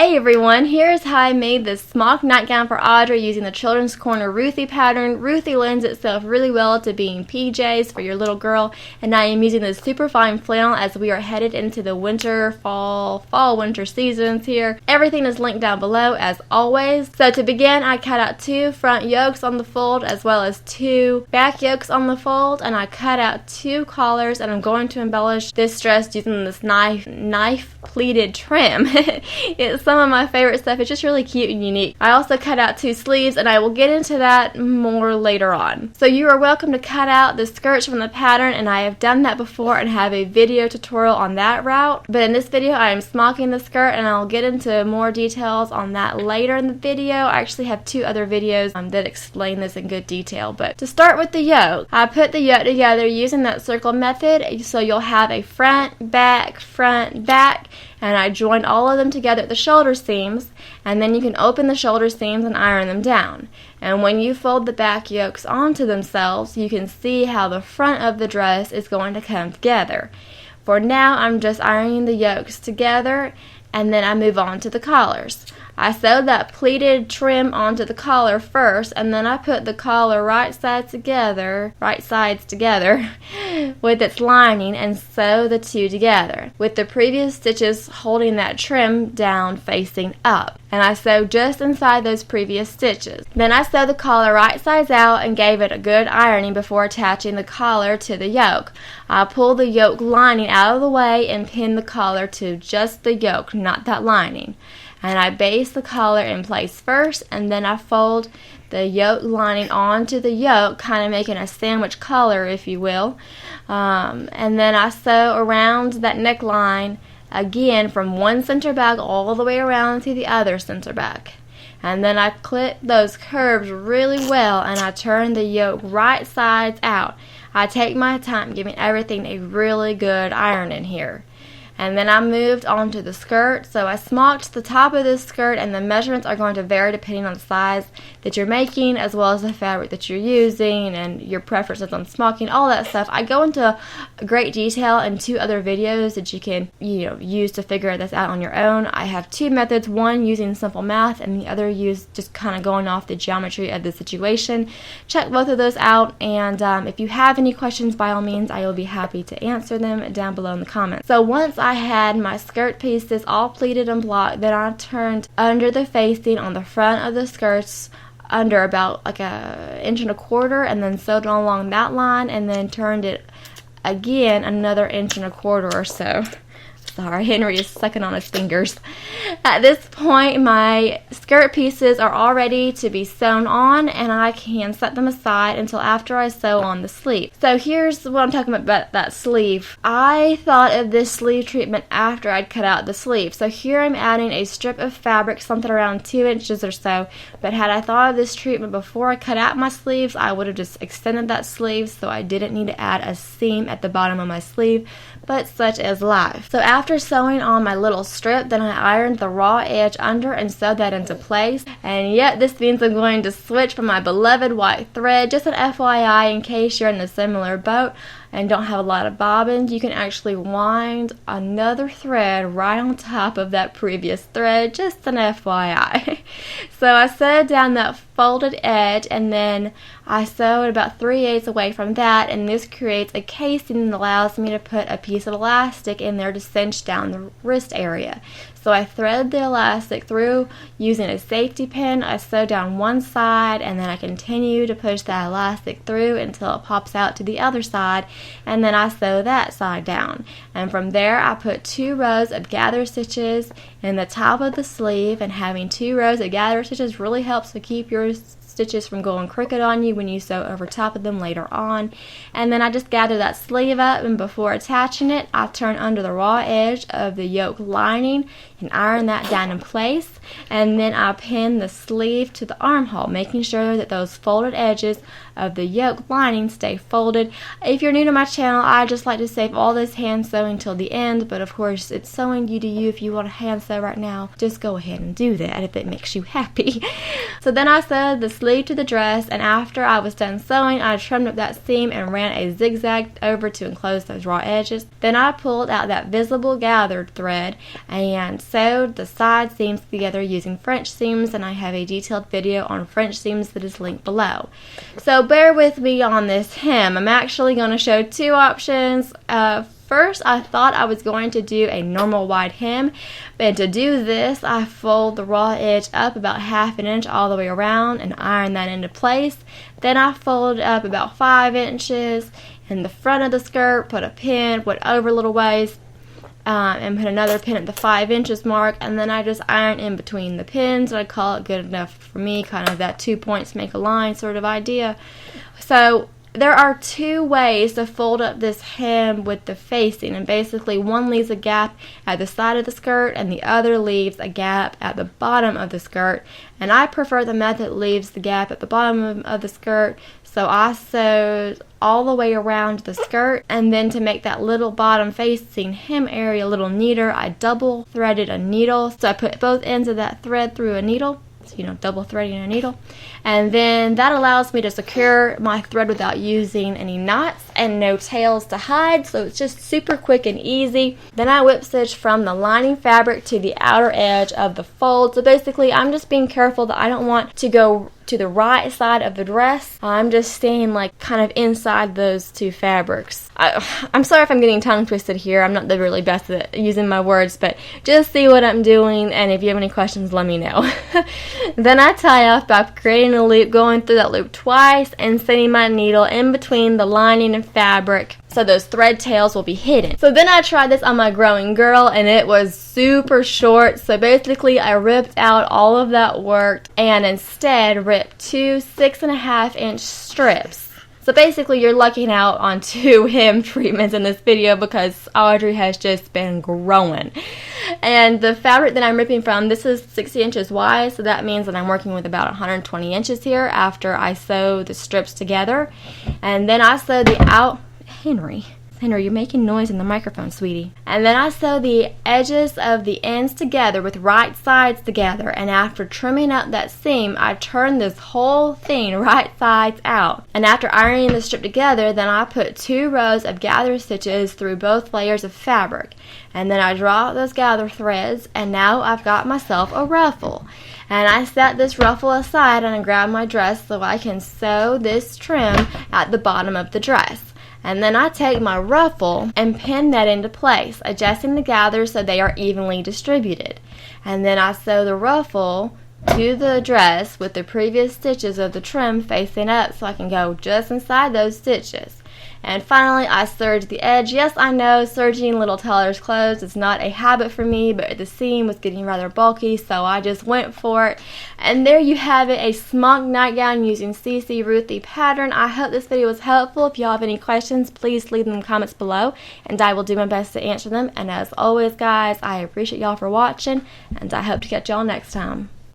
Hey everyone, here's how I made this Smocked nightgown for Audrey using the Children's Corner Ruthie pattern. Ruthie lends itself really well to being PJs for your little girl, and I am using this super fine flannel as we are headed into the fall-winter seasons here. Everything is linked down below as always. So to begin, I cut out 2 front yokes on the fold as well as 2 back yokes on the fold, and I cut out 2 collars, and I'm going to embellish this dress using this knife pleated trim. It's some of my favorite stuff. It's just really cute and unique. I also cut out 2 sleeves, and I will get into that more later on. So you are welcome to cut out the skirts from the pattern, and I have done that before and have a video tutorial on that route. But in this video, I am smocking the skirt, and I'll get into more details on that later in the video. I actually have 2 other videos that explain this in good detail. But to start with the yoke, I put the yoke together using that circle method, so you'll have a front, back, and I joined all of them together at the shoulder seams, and then you can open the shoulder seams and iron them down. And when you fold the back yokes onto themselves, you can see how the front of the dress is going to come together. For now, I'm just ironing the yokes together, and then I move on to the collars. I sewed that pleated trim onto the collar first, and then I put the collar right sides together with its lining and sew the 2 together, with the previous stitches holding that trim down facing up. And I sewed just inside those previous stitches. Then I sewed the collar right sides out and gave it a good ironing before attaching the collar to the yoke. I pulled the yoke lining out of the way and pinned the collar to just the yoke, not that lining. And I base the collar in place first, and then I fold the yoke lining onto the yoke, kind of making a sandwich collar, if you will. And then I sew around that neckline again from one center back all the way around to the other center back. And then I clip those curves really well, and I turn the yoke right sides out. I take my time giving everything a really good iron in here. And then I moved on to the skirt. So I smocked the top of this skirt, and the measurements are going to vary depending on the size that you're making, as well as the fabric that you're using and your preferences on smocking, all that stuff. I go into great detail in 2 other videos that you can use to figure this out on your own. I have 2 methods, one using simple math and the other just kind of going off the geometry of the situation. Check both of those out, and if you have any questions, by all means, I will be happy to answer them down below in the comments. So once I had my skirt pieces all pleated and blocked, then I turned under the facing on the front of the skirts under about like a 1.25 inches, and then sewed along that line, and then turned it again another 1.25 inches or so. Sorry, Henry is sucking on his fingers. At this point, my skirt pieces are all ready to be sewn on, and I can set them aside until after I sew on the sleeve. So here's what I'm talking about that sleeve. I thought of this sleeve treatment after I'd cut out the sleeve. So here I'm adding a strip of fabric, something around 2 inches or so. But had I thought of this treatment before I cut out my sleeves, I would have just extended that sleeve, so I didn't need to add a seam at the bottom of my sleeve, but such is life. So after sewing on my little strip, then I ironed the raw edge under and sewed that into place. And yet this means I'm going to switch from my beloved white thread. Just an FYI, in case you're in a similar boat and don't have a lot of bobbins, you can actually wind another thread right on top of that previous thread. Just an FYI. So I sewed down that folded edge, and then I sewed about 3/8 away from that, and this creates a casing that allows me to put a piece of elastic in there to cinch down the wrist area. So I thread the elastic through using a safety pin. I sew down one side, and then I continue to push that elastic through until it pops out to the other side, and then I sew that side down. And from there, I put 2 rows of gather stitches in the top of the sleeve, and having 2 rows of gather stitches really helps to keep your stitches from going crooked on you when you sew over top of them later on. And then I just gather that sleeve up, and before attaching it, I turn under the raw edge of the yoke lining and iron that down in place. And then I pin the sleeve to the armhole, making sure that those folded edges of the yoke lining stay folded. If you're new to my channel, I just like to save all this hand sewing till the end, but of course it's sewing you to you. If you want to hand sew right now, just go ahead and do that if it makes you happy. So then I sewed the sleeve to the dress, and after I was done sewing, I trimmed up that seam and ran a zigzag over to enclose those raw edges. Then I pulled out that visible gathered thread and sewed the side seams together using French seams, and I have a detailed video on French seams that is linked below. So bear with me on this hem. I'm actually going to show two options. First, I thought I was going to do a normal wide hem, but to do this, I fold the raw edge up about 1/2 inch all the way around and iron that into place. Then I fold up about 5 inches in the front of the skirt, put a pin, went over a little ways, and put another pin at the 5 inches mark, and then I just iron in between the pins. I call it good enough for me, kind of that 2 points make a line sort of idea. So there are two ways to fold up this hem with the facing, and basically one leaves a gap at the side of the skirt and the other leaves a gap at the bottom of the skirt, and I prefer the method that leaves the gap at the bottom of the skirt. So I sewed all the way around the skirt, and then to make that little bottom facing hem area a little neater, I double threaded a needle. So I put both ends of that thread through a needle, so, double threading a needle, and then that allows me to secure my thread without using any knots and no tails to hide, so it's just super quick and easy. Then I whip stitch from the lining fabric to the outer edge of the fold. So basically I'm just being careful that I don't want to go to the right side of the dress. I'm just staying like kind of inside those two fabrics. I'm sorry if I'm getting tongue twisted here. I'm not the really best at using my words, but just see what I'm doing, and if you have any questions, let me know. Then I tie off by creating a loop, going through that loop twice, and setting my needle in between the lining and fabric so those thread tails will be hidden. So then I tried this on my growing girl, and it was super short. So basically I ripped out all of that work and instead ripped two 6.5 inch strips. So basically you're lucking out on two hem treatments in this video because Audrey has just been growing. And the fabric that I'm ripping from, this is 60 inches wide, so that means that I'm working with about 120 inches here after I sew the strips together. And then I sew the Henry, you're making noise in the microphone, sweetie. And then I sew the edges of the ends together with right sides together, and after trimming up that seam, I turn this whole thing right sides out. And after ironing the strip together, then I put 2 rows of gather stitches through both layers of fabric. And then I draw out those gather threads, and now I've got myself a ruffle. And I set this ruffle aside and I grab my dress so I can sew this trim at the bottom of the dress. And then I take my ruffle and pin that into place, adjusting the gathers so they are evenly distributed. And then I sew the ruffle to the dress with the previous stitches of the trim facing up so I can go just inside those stitches. And finally, I serge the edge. Yes, I know serging little tailor's clothes is not a habit for me, but the seam was getting rather bulky, so I just went for it. And there you have it, a smocked nightgown using CC Ruthie pattern. I hope this video was helpful. If y'all have any questions, please leave them in the comments below, and I will do my best to answer them. And as always, guys, I appreciate y'all for watching, and I hope to catch y'all next time.